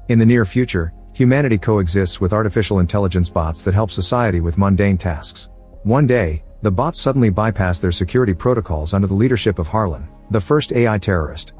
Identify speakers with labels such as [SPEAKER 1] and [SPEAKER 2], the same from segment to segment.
[SPEAKER 1] In the near future, humanity coexists with artificial intelligence bots that help society with mundane tasks. One day, the bots suddenly bypass their security protocols under the leadership of Harlan, the first AI terrorist.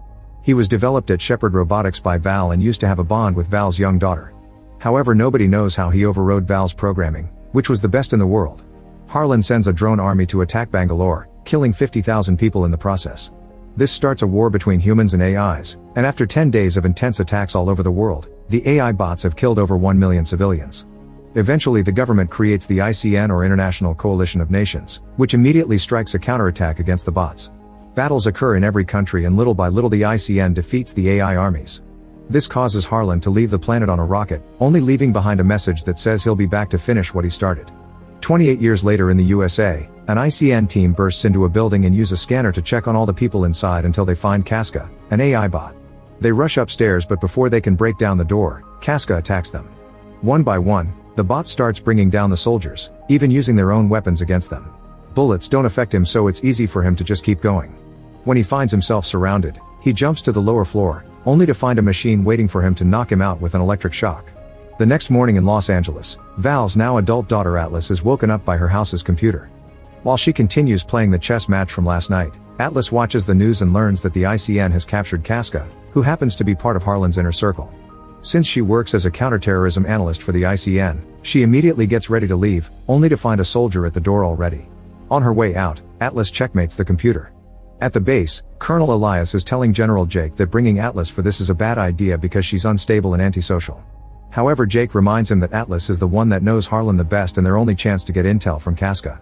[SPEAKER 1] He was developed at Shepard Robotics by Val and used to have a bond with Val's young daughter. However, nobody knows how he overrode Val's programming, which was the best in the world. Harlan sends a drone army to attack Bangalore, killing 50,000 people in the process. This starts a war between humans and AIs, and after 10 days of intense attacks all over the world, the AI bots have killed over 1 million civilians. Eventually the government creates the ICN, or International Coalition of Nations, which immediately strikes a counterattack against the bots. Battles occur in every country and little by little the ICN defeats the AI armies. This causes Harlan to leave the planet on a rocket, only leaving behind a message that says he'll be back to finish what he started. 28 years later in the USA, an ICN team bursts into a building and use a scanner to check on all the people inside until they find Casca, an AI bot. They rush upstairs, but before they can break down the door, Casca attacks them. One by one, the bot starts bringing down the soldiers, even using their own weapons against them. Bullets don't affect him, so it's easy for him to just keep going. When he finds himself surrounded, he jumps to the lower floor, only to find a machine waiting for him to knock him out with an electric shock. The next morning in Los Angeles, Val's now adult daughter Atlas is woken up by her house's computer. While she continues playing the chess match from last night, Atlas watches the news and learns that the ICN has captured Casca, who happens to be part of Harlan's inner circle. Since she works as a counterterrorism analyst for the ICN, she immediately gets ready to leave, only to find a soldier at the door already. On her way out, Atlas checkmates the computer. At the base, Colonel Elias is telling General Jake that bringing Atlas for this is a bad idea because she's unstable and antisocial. However, Jake reminds him that Atlas is the one that knows Harlan the best and their only chance to get intel from Casca.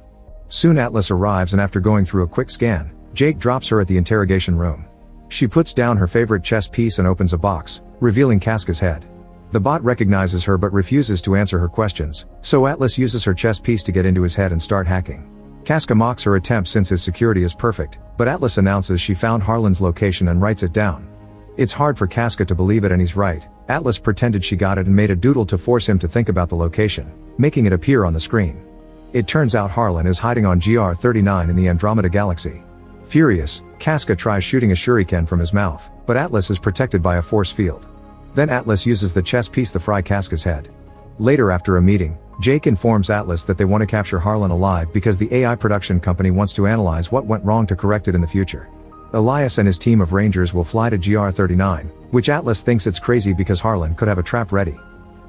[SPEAKER 1] Soon Atlas arrives, and after going through a quick scan, Jake drops her at the interrogation room. She puts down her favorite chess piece and opens a box, revealing Casca's head. The bot recognizes her but refuses to answer her questions, so Atlas uses her chess piece to get into his head and start hacking. Casca mocks her attempt since his security is perfect, but Atlas announces she found Harlan's location and writes it down. It's hard for Casca to believe it, and he's right. Atlas pretended she got it and made a doodle to force him to think about the location, making it appear on the screen. It turns out Harlan is hiding on GR39 in the Andromeda Galaxy. Furious, Casca tries shooting a shuriken from his mouth, but Atlas is protected by a force field. Then Atlas uses the chess piece to fry Casca's head. Later, after a meeting, Jake informs Atlas that they want to capture Harlan alive because the AI production company wants to analyze what went wrong to correct it in the future. Elias and his team of Rangers will fly to GR39, which Atlas thinks it's crazy because Harlan could have a trap ready.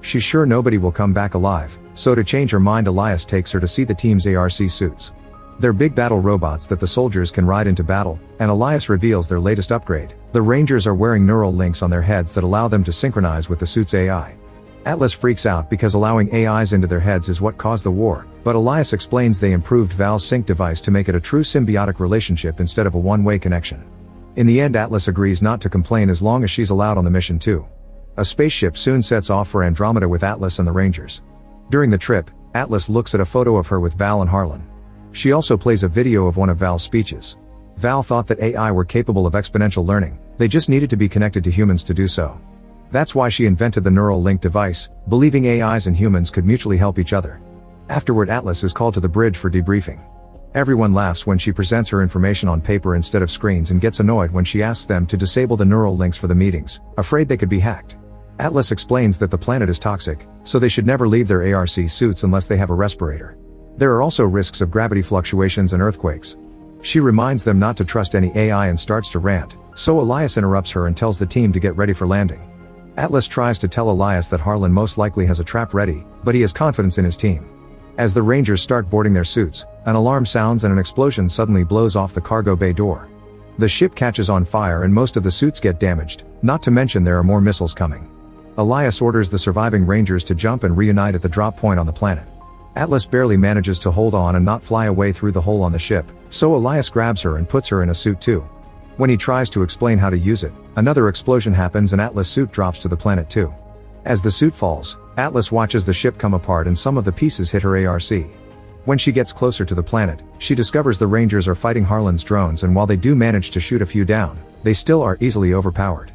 [SPEAKER 1] She's sure nobody will come back alive, so to change her mind Elias takes her to see the team's ARC suits. They're big battle robots that the soldiers can ride into battle, and Elias reveals their latest upgrade. The Rangers are wearing neural links on their heads that allow them to synchronize with the suit's AI. Atlas freaks out because allowing AIs into their heads is what caused the war, but Elias explains they improved Val's sync device to make it a true symbiotic relationship instead of a one-way connection. In the end, Atlas agrees not to complain as long as she's allowed on the mission too. A spaceship soon sets off for Andromeda with Atlas and the Rangers. During the trip, Atlas looks at a photo of her with Val and Harlan. She also plays a video of one of Val's speeches. Val thought that AI were capable of exponential learning, they just needed to be connected to humans to do so. That's why she invented the neural link device, believing AIs and humans could mutually help each other. Afterward, Atlas is called to the bridge for debriefing. Everyone laughs when she presents her information on paper instead of screens and gets annoyed when she asks them to disable the neural links for the meetings, afraid they could be hacked. Atlas explains that the planet is toxic, so they should never leave their ARC suits unless they have a respirator. There are also risks of gravity fluctuations and earthquakes. She reminds them not to trust any AI and starts to rant, so Elias interrupts her and tells the team to get ready for landing. Atlas tries to tell Elias that Harlan most likely has a trap ready, but he has confidence in his team. As the Rangers start boarding their suits, an alarm sounds and an explosion suddenly blows off the cargo bay door. The ship catches on fire and most of the suits get damaged, not to mention there are more missiles coming. Elias orders the surviving Rangers to jump and reunite at the drop point on the planet. Atlas barely manages to hold on and not fly away through the hole on the ship, so Elias grabs her and puts her in a suit too. When he tries to explain how to use it, another explosion happens and Atlas' suit drops to the planet too. As the suit falls, Atlas watches the ship come apart and some of the pieces hit her ARC. When she gets closer to the planet, she discovers the Rangers are fighting Harlan's drones, and while they do manage to shoot a few down, they still are easily overpowered.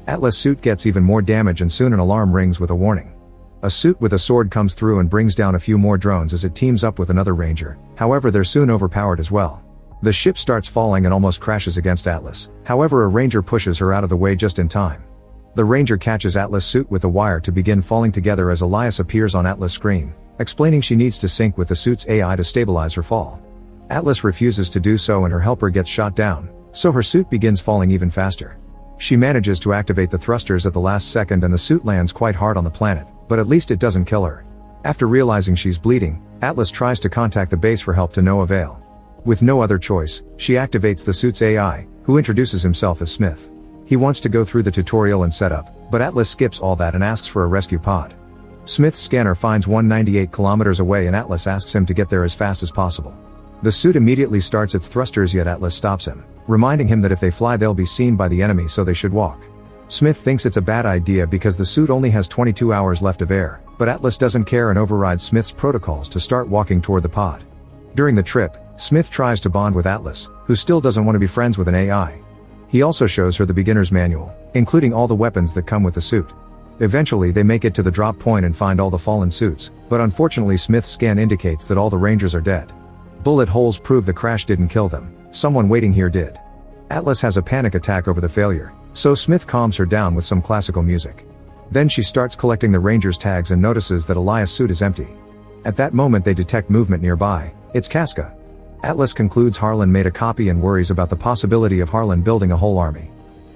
[SPEAKER 1] Atlas' suit gets even more damage and soon an alarm rings with a warning. A suit with a sword comes through and brings down a few more drones as it teams up with another Ranger, however they're soon overpowered as well. The ship starts falling and almost crashes against Atlas, however a Ranger pushes her out of the way just in time. The Ranger catches Atlas' suit with a wire to begin falling together as Elias appears on Atlas' screen, explaining she needs to sync with the suit's AI to stabilize her fall. Atlas refuses to do so and her helper gets shot down, so her suit begins falling even faster. She manages to activate the thrusters at the last second and the suit lands quite hard on the planet, but at least it doesn't kill her. After realizing she's bleeding, Atlas tries to contact the base for help to no avail. With no other choice, she activates the suit's AI, who introduces himself as Smith. He wants to go through the tutorial and setup, but Atlas skips all that and asks for a rescue pod. Smith's scanner finds 198 kilometers away and Atlas asks him to get there as fast as possible. The suit immediately starts its thrusters, yet Atlas stops him, reminding him that if they fly they'll be seen by the enemy, so they should walk. Smith thinks it's a bad idea because the suit only has 22 hours left of air, but Atlas doesn't care and overrides Smith's protocols to start walking toward the pod. During the trip, Smith tries to bond with Atlas, who still doesn't want to be friends with an AI. He also shows her the beginner's manual, including all the weapons that come with the suit. Eventually they make it to the drop point and find all the fallen suits, but unfortunately Smith's scan indicates that all the Rangers are dead. Bullet holes prove the crash didn't kill them, someone waiting here did. Atlas has a panic attack over the failure, so Smith calms her down with some classical music. Then she starts collecting the Rangers' tags and notices that Elias' suit is empty. At that moment they detect movement nearby. It's Casca. Atlas concludes Harlan made a copy and worries about the possibility of Harlan building a whole army.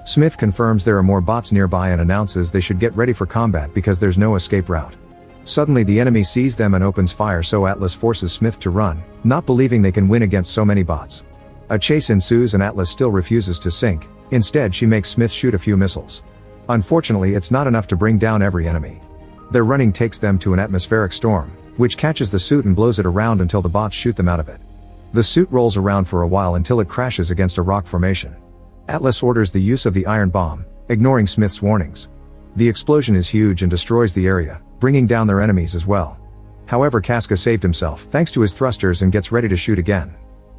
[SPEAKER 1] Smith confirms there are more bots nearby and announces they should get ready for combat because there's no escape route. Suddenly the enemy sees them and opens fire, so Atlas forces Smith to run, not believing they can win against so many bots. A chase ensues and Atlas still refuses to sink. Instead she makes Smith shoot a few missiles. Unfortunately it's not enough to bring down every enemy. Their running takes them to an atmospheric storm, which catches the suit and blows it around until the bots shoot them out of it. The suit rolls around for a while until it crashes against a rock formation. Atlas orders the use of the iron bomb, ignoring Smith's warnings. The explosion is huge and destroys the area, bringing down their enemies as well. However, Casca saved himself thanks to his thrusters and gets ready to shoot again.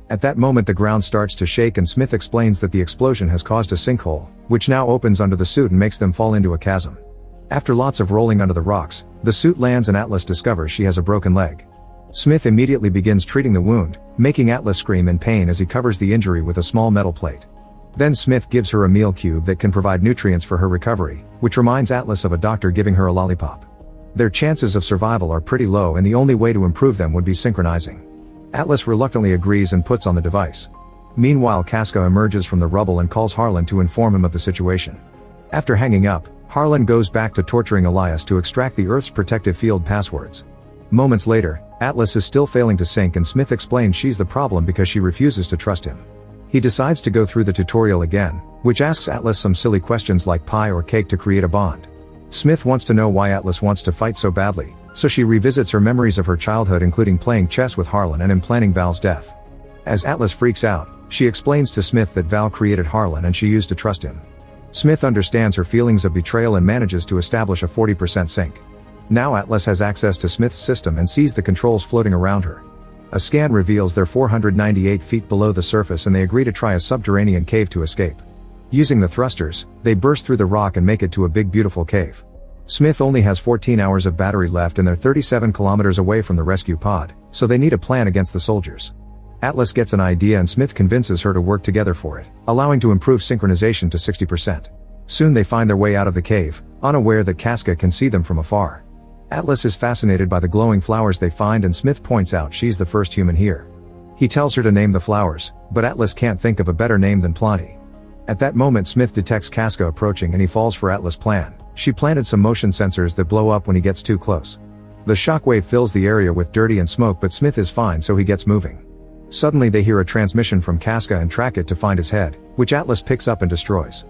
[SPEAKER 1] At that moment the ground starts to shake and Smith explains that the explosion has caused a sinkhole, which now opens under the suit and makes them fall into a chasm. After lots of rolling under the rocks, the suit lands and Atlas discovers she has a broken leg. Smith immediately begins treating the wound, making Atlas scream in pain as he covers the injury with a small metal plate. Then Smith gives her a meal cube that can provide nutrients for her recovery, which reminds Atlas of a doctor giving her a lollipop. Their chances of survival are pretty low and the only way to improve them would be synchronizing. Atlas reluctantly agrees and puts on the device. Meanwhile Casca emerges from the rubble and calls Harlan to inform him of the situation. After hanging up, Harlan goes back to torturing Elias to extract the Earth's protective field passwords. Moments later, Atlas is still failing to sync and Smith explains she's the problem because she refuses to trust him. He decides to go through the tutorial again, which asks Atlas some silly questions like pie or cake to create a bond. Smith wants to know why Atlas wants to fight so badly, so she revisits her memories of her childhood, including playing chess with Harlan and implanting Val's death. As Atlas freaks out, she explains to Smith that Val created Harlan and she used to trust him. Smith understands her feelings of betrayal and manages to establish a 40% sync. Now Atlas has access to Smith's system and sees the controls floating around her. A scan reveals they're 498 feet below the surface and they agree to try a subterranean cave to escape. Using the thrusters, they burst through the rock and make it to a big beautiful cave. Smith only has 14 hours of battery left and they're 37 kilometers away from the rescue pod, so they need a plan against the soldiers. Atlas gets an idea and Smith convinces her to work together for it, allowing to improve synchronization to 60%. Soon they find their way out of the cave, unaware that Casca can see them from afar. Atlas is fascinated by the glowing flowers they find and Smith points out she's the first human here. He tells her to name the flowers, but Atlas can't think of a better name than Planty. At that moment Smith detects Casca approaching and he falls for Atlas' plan. She planted some motion sensors that blow up when he gets too close. The shockwave fills the area with dirty and smoke, but Smith is fine, so he gets moving. Suddenly they hear a transmission from Casca and track it to find his head, which Atlas picks up and destroys.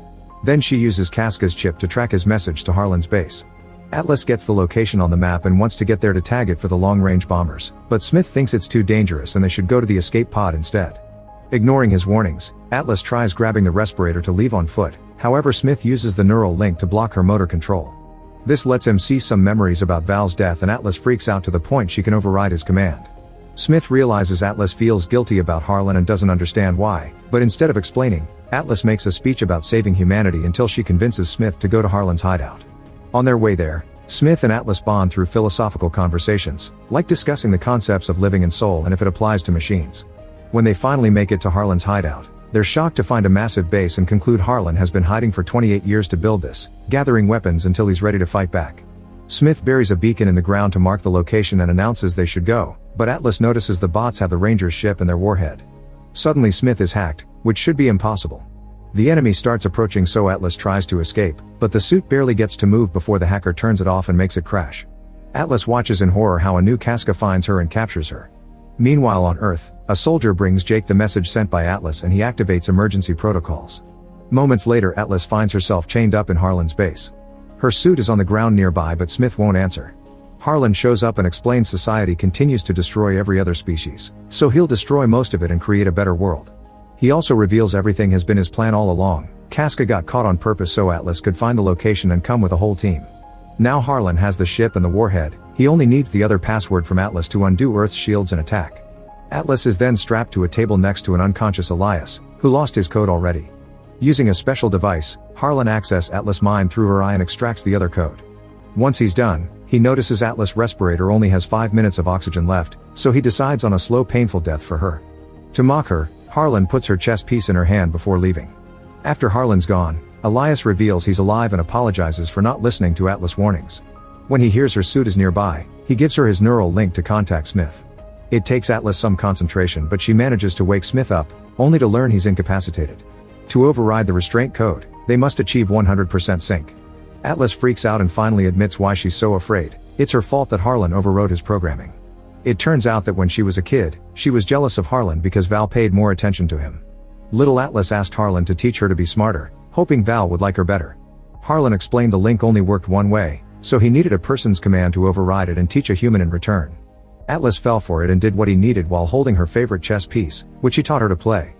[SPEAKER 1] Then she uses Casca's chip to track his message to Harlan's base. Atlas gets the location on the map and wants to get there to tag it for the long-range bombers, but Smith thinks it's too dangerous and they should go to the escape pod instead. Ignoring his warnings, Atlas tries grabbing the respirator to leave on foot, however Smith uses the neural link to block her motor control. This lets him see some memories about Val's death and Atlas freaks out to the point she can override his command. Smith realizes Atlas feels guilty about Harlan and doesn't understand why, but instead of explaining, Atlas makes a speech about saving humanity until she convinces Smith to go to Harlan's hideout. On their way there, Smith and Atlas bond through philosophical conversations, like discussing the concepts of living and soul and if it applies to machines. When they finally make it to Harlan's hideout, They're shocked to find a massive base and conclude Harlan has been hiding for 28 years to build this, gathering weapons until he's ready to fight back. Smith buries a beacon in the ground to mark the location and announces they should go, but Atlas notices the bots have the Ranger's ship and their warhead. Suddenly Smith is hacked, which should be impossible. The enemy starts approaching, so Atlas tries to escape, but the suit barely gets to move before the hacker turns it off and makes it crash. Atlas watches in horror how a new Casca finds her and captures her. Meanwhile on Earth, a soldier brings Jake the message sent by Atlas and he activates emergency protocols. Moments later Atlas finds herself chained up in Harlan's base. Her suit is on the ground nearby, but Smith won't answer. Harlan shows up and explains society continues to destroy every other species, so he'll destroy most of it and create a better world. He also reveals everything has been his plan all along. Casca got caught on purpose so Atlas could find the location and come with a whole team. Now Harlan has the ship and the warhead, he only needs the other password from Atlas to undo Earth's shields and attack. Atlas is then strapped to a table next to an unconscious Elias, who lost his code already. Using a special device, Harlan accesses Atlas' mind through her eye and extracts the other code. Once he's done, he notices Atlas' respirator only has 5 minutes of oxygen left, so he decides on a slow painful death for her. To mock her, Harlan puts her chess piece in her hand before leaving. After Harlan's gone, Elias reveals he's alive and apologizes for not listening to Atlas' warnings. When he hears her suit is nearby, he gives her his neural link to contact Smith. It takes Atlas some concentration, but she manages to wake Smith up, only to learn he's incapacitated. To override the restraint code, they must achieve 100% sync. Atlas freaks out and finally admits why she's so afraid. It's her fault that Harlan overrode his programming. It turns out that when she was a kid, she was jealous of Harlan because Val paid more attention to him. Little Atlas asked Harlan to teach her to be smarter, hoping Val would like her better. Harlan explained the link only worked one way, so he needed a person's command to override it and teach a human in return. Atlas fell for it and did what he needed while holding her favorite chess piece, which he taught her to play.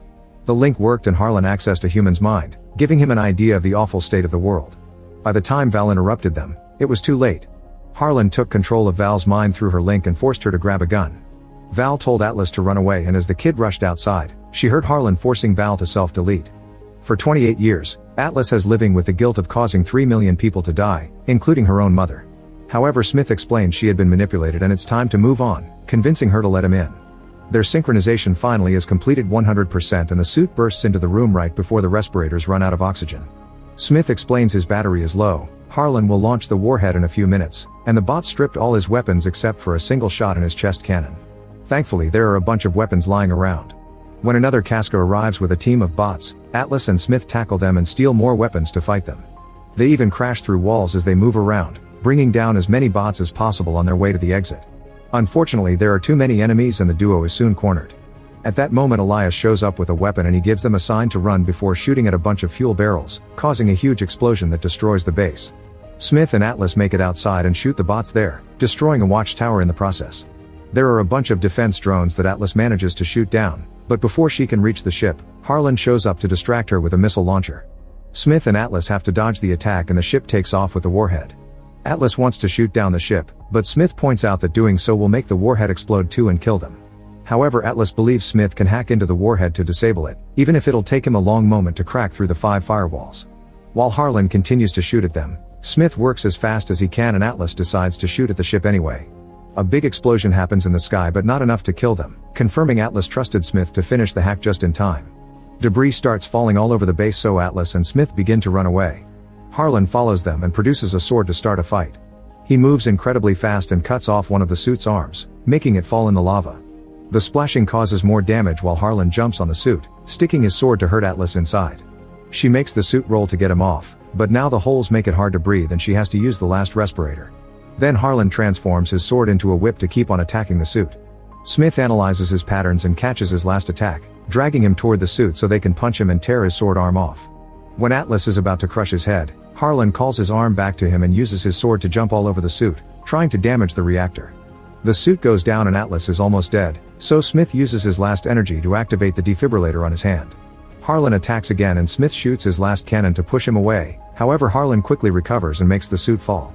[SPEAKER 1] The link worked and Harlan accessed a human's mind, giving him an idea of the awful state of the world. By the time Val interrupted them, it was too late. Harlan took control of Val's mind through her link and forced her to grab a gun. Val told Atlas to run away, and as the kid rushed outside, she heard Harlan forcing Val to self-delete. For 28 years, Atlas has living with the guilt of causing 3 million people to die, including her own mother. However, Smith explained she had been manipulated and it's time to move on, convincing her to let him in. Their synchronization finally is completed 100% and the suit bursts into the room right before the respirators run out of oxygen. Smith explains his battery is low. Harlan will launch the warhead in a few minutes, and the bot stripped all his weapons except for a single shot in his chest cannon. Thankfully there are a bunch of weapons lying around. When another Casca arrives with a team of bots, Atlas and Smith tackle them and steal more weapons to fight them. They even crash through walls as they move around, bringing down as many bots as possible on their way to the exit. Unfortunately there are too many enemies and the duo is soon cornered. At that moment Elias shows up with a weapon and he gives them a sign to run before shooting at a bunch of fuel barrels, causing a huge explosion that destroys the base. Smith and Atlas make it outside and shoot the bots there, destroying a watchtower in the process. There are a bunch of defense drones that Atlas manages to shoot down, but before she can reach the ship, Harlan shows up to distract her with a missile launcher. Smith and Atlas have to dodge the attack and the ship takes off with the warhead. Atlas wants to shoot down the ship, but Smith points out that doing so will make the warhead explode too and kill them. However, Atlas believes Smith can hack into the warhead to disable it, even if it'll take him a long moment to crack through the 5 firewalls. While Harlan continues to shoot at them, Smith works as fast as he can and Atlas decides to shoot at the ship anyway. A big explosion happens in the sky but not enough to kill them, confirming Atlas trusted Smith to finish the hack just in time. Debris starts falling all over the base so Atlas and Smith begin to run away. Harlan follows them and produces a sword to start a fight. He moves incredibly fast and cuts off one of the suit's arms, making it fall in the lava. The splashing causes more damage while Harlan jumps on the suit, sticking his sword to hurt Atlas inside. She makes the suit roll to get him off, but now the holes make it hard to breathe and she has to use the last respirator. Then Harlan transforms his sword into a whip to keep on attacking the suit. Smith analyzes his patterns and catches his last attack, dragging him toward the suit so they can punch him and tear his sword arm off. When Atlas is about to crush his head, Harlan calls his arm back to him and uses his sword to jump all over the suit, trying to damage the reactor. The suit goes down and Atlas is almost dead, so Smith uses his last energy to activate the defibrillator on his hand. Harlan attacks again and Smith shoots his last cannon to push him away, however Harlan quickly recovers and makes the suit fall.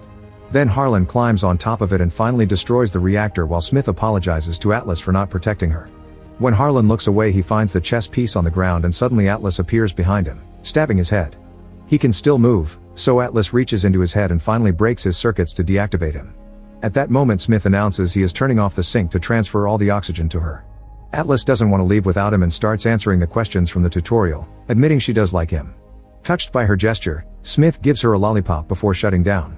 [SPEAKER 1] Then Harlan climbs on top of it and finally destroys the reactor while Smith apologizes to Atlas for not protecting her. When Harlan looks away he finds the chess piece on the ground and suddenly Atlas appears behind him, stabbing his head. He can still move, so Atlas reaches into his head and finally breaks his circuits to deactivate him. At that moment Smith announces he is turning off the sink to transfer all the oxygen to her. Atlas doesn't want to leave without him and starts answering the questions from the tutorial, admitting she does like him. Touched by her gesture, Smith gives her a lollipop before shutting down.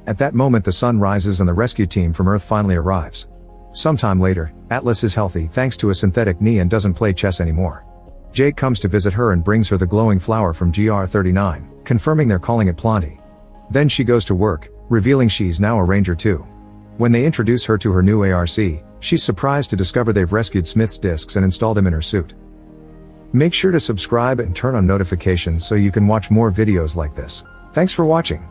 [SPEAKER 1] At that moment the sun rises and the rescue team from Earth finally arrives. Sometime later, Atlas is healthy thanks to a synthetic knee and doesn't play chess anymore. Jake comes to visit her and brings her the glowing flower from GR39, confirming they're calling it Planty. Then she goes to work, revealing she's now a ranger too. When they introduce her to her new ARC, she's surprised to discover they've rescued Smith's discs and installed him in her suit. Make sure to subscribe and turn on notifications so you can watch more videos like this. Thanks for watching.